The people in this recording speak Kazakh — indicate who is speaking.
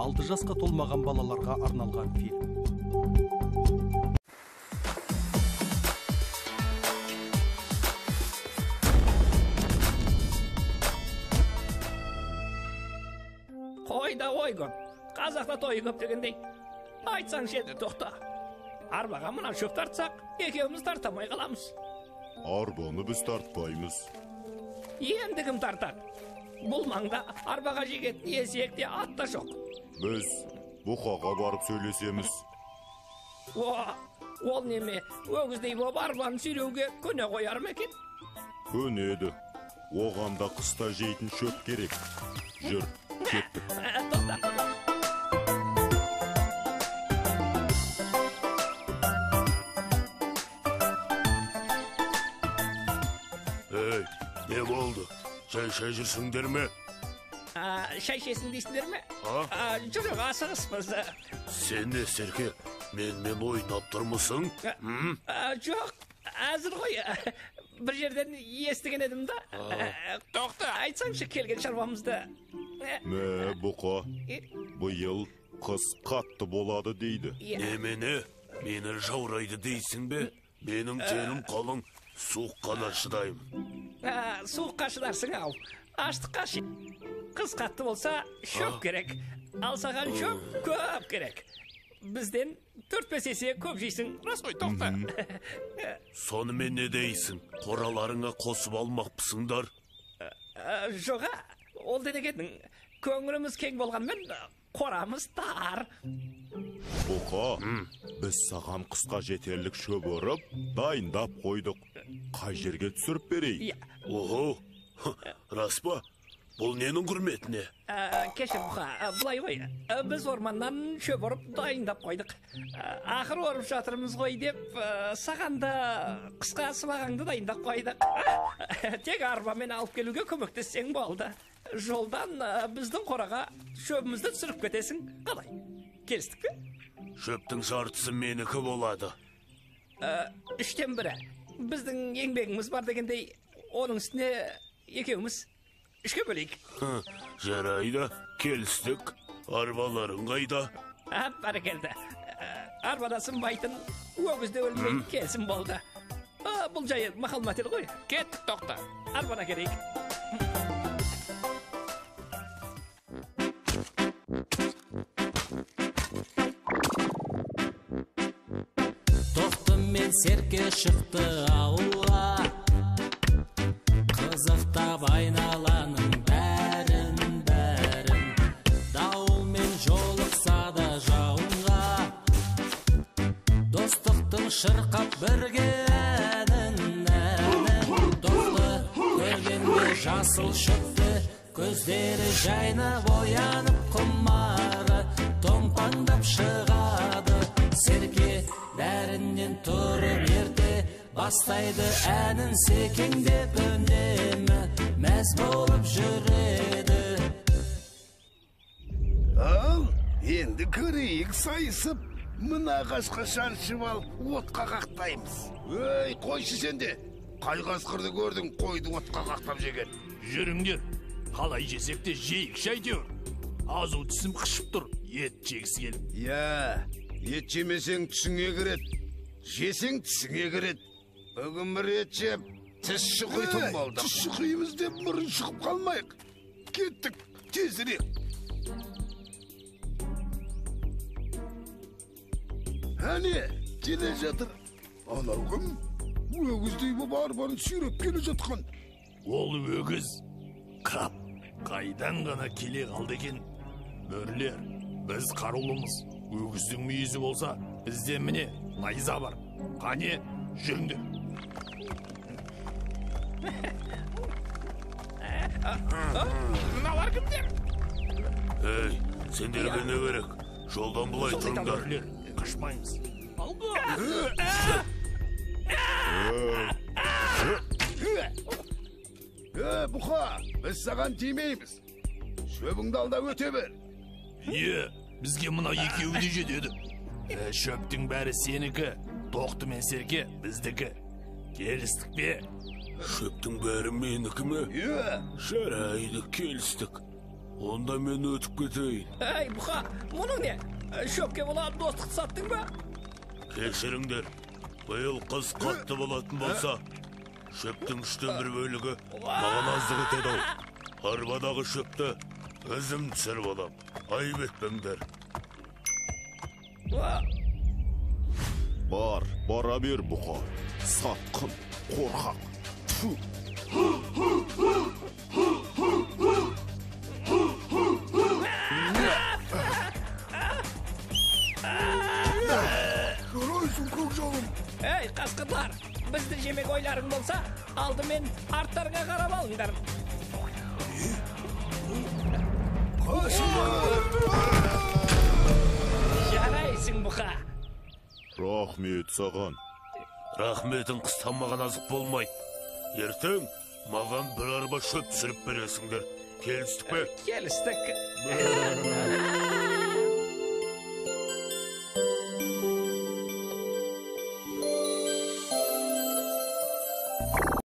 Speaker 1: 6 жасқа толмаған балаларға арналған фильм.
Speaker 2: Қойда ой көп, қазақта той көп дегендей. Айтсаң шеді, тоқта. Арбаға мына шөп тартсақ, екеуміз тартамай қаламыз.
Speaker 3: Арбаны біз тартпаймыз.
Speaker 2: Енді кім тартады? Бұл маңда арбаға жегетін есек те ат та жоқ.
Speaker 3: Біз бұқаға барып сөйлесеміз.
Speaker 2: Ол неме, өгіздей боп арбаны сүйреуге көне қояр ма екен?
Speaker 3: Көнеді. Оғанда қыста жейтін шөп керек. Жүр, кеттік.
Speaker 4: Не болды? Шай жүрсіңдер ме?
Speaker 2: Шай шесін дейсіңдер ме? Жоқ, асығыспыз.
Speaker 4: Сен не, Серке, менімен ойнап тұрмысың?
Speaker 2: Жоқ, әзір ғой. Бір жерден естіген едім да. Тоқта, айтсаңшы келген шаруамызды.
Speaker 3: Мә, бұқа, бұйыл қыс қатты болады дейді.
Speaker 4: Немене? Мені жаурайды дейсің бе? Менің тенім қалың, суыққа да шыдаймын.
Speaker 2: Суыққа шыдарсың ау. Аштыққа ше. Қыз қатты болса шөп керек. Ал саған шөп көп керек. Бізден 4-5 есе көп жейсің. Рас қой, тоқта.
Speaker 4: Сонымен не дейсің? Қораларыңа қосып алмақпысыңдар?
Speaker 2: Жоға, ол денегенің көңіліміз кең болғанмен қорамыз тар.
Speaker 3: Бұқа, біз саған қысқа жетерлік шөп ұрып, дайындап қойдық. Қай жерге түсіріп берейік?
Speaker 4: Ого, рас па? Бұл ненің құрметіне?
Speaker 2: Кешір Бұқа, бұлай ғой. Біз орманнан шөп ұрып дайындап қойдық. Ақыр орып жатырмыз ғой деп, саған да қысқа сыбағаңды дайындап қойдық. Тек арбамен алып келуге көмектессең болды. Жолдан біздің қораға шөбімізді түсіріп кетесің. Қалай? Келістік пе?
Speaker 4: Шөптің жартысы менікі болады.
Speaker 2: 3-тен 1. Біздің еңбегіміз бар дегендей, оның үстіне екеуміз 3-ке бөлейік.
Speaker 4: Жарайды, келістік. Арбаларың қайда?
Speaker 2: Бәрекелді. Арбада сынбайтын, өгізде өлмей келсін болды. Бұл жайы мақал-мәтел ғой. Кеттік, тоқта. Арбана керейік.
Speaker 5: Тоқтымен Серке шықты ауылға, қызықтап айналаның бәрін. Дауылмен жолықса да жауынға, достықтың шырқап бірге әнін. Тоқты көргенде жасыл шөпті, көздері жайнап оянып құмары томпаңдап шығады. Серке бәрінен тұрып ерте бастайды әнін, секеңдеп үнемі мәз болып жүреді.
Speaker 6: Ал, енді көрейік сайысып, мына қасқа шаншып алып, отқа қақтаймыз. Өй, қойшы сенде, қай қасқырды көрдің қойды отқа қақтап жеген?
Speaker 7: Жүріңдер, қалай жесек те жейік шайтеуір. Азу түсім қышып тұр, ет жегісі келіп.
Speaker 6: Ет жемесең түсіңе кіреді, жесең тісіңе кіреді. Бүгін бір ет жеп, тіс шұқитын болды. Тіс шұқимыз деп мұрын шұқып қалмайық. Кеттік, тезірек. Әне, келе жатыр. Анау кім? Өгіздей боп арбаны сүйреп келе жатқан.
Speaker 7: Ол өгіз. Қап, қайдан ғана келе қалды екен. Бөрлер, біз қарулымыз. Өгіздің мүйізі болса, бізден міне найза бар. Қане, жүріңдер.
Speaker 2: Мыналар кімдер?
Speaker 4: Ей, сендерге не керек? Жолдан бұлай тұрыңдар.
Speaker 7: Қашпаймыз.
Speaker 6: Бұқа, біз саған тимейміз. Шөбіңді алда өте бер.
Speaker 7: Бізге мына екеуі де жетеді. Шөптің бәрі сенікі, Тоқты мен Серке біздікі. Келістік бе?
Speaker 4: Шөптің бәрі менікі ме?
Speaker 6: Иә.
Speaker 4: Жарайды, келістік. Онда мен өтіп кетейін.
Speaker 2: Ей, бұқа, мұның не? Шөпке болған достықты саттың ба?
Speaker 4: Кешіріңдер. Биыл қыс қатты болатын болса, шөптің 1/3 бөлігі маған аздық етеді ау. Арбадағы шөпті өзім түсіріп алам. Айып етпеңдер.
Speaker 3: Бара бер бұқа. Сатқын, қорқақ. Тфу.
Speaker 6: Жарайсың, көкжалым.
Speaker 2: Ей, қасқырлар, бізді жемек ойларың болса, алдымен арттарға қарап алыңдар. Жарайсың, бұқа.
Speaker 3: Рахмет саған.
Speaker 4: Рахметің қыстамаған азық болмайды. Ертең маған бір арба шөп түсіріп бересіңдер. Келістік пе?
Speaker 2: Келістік.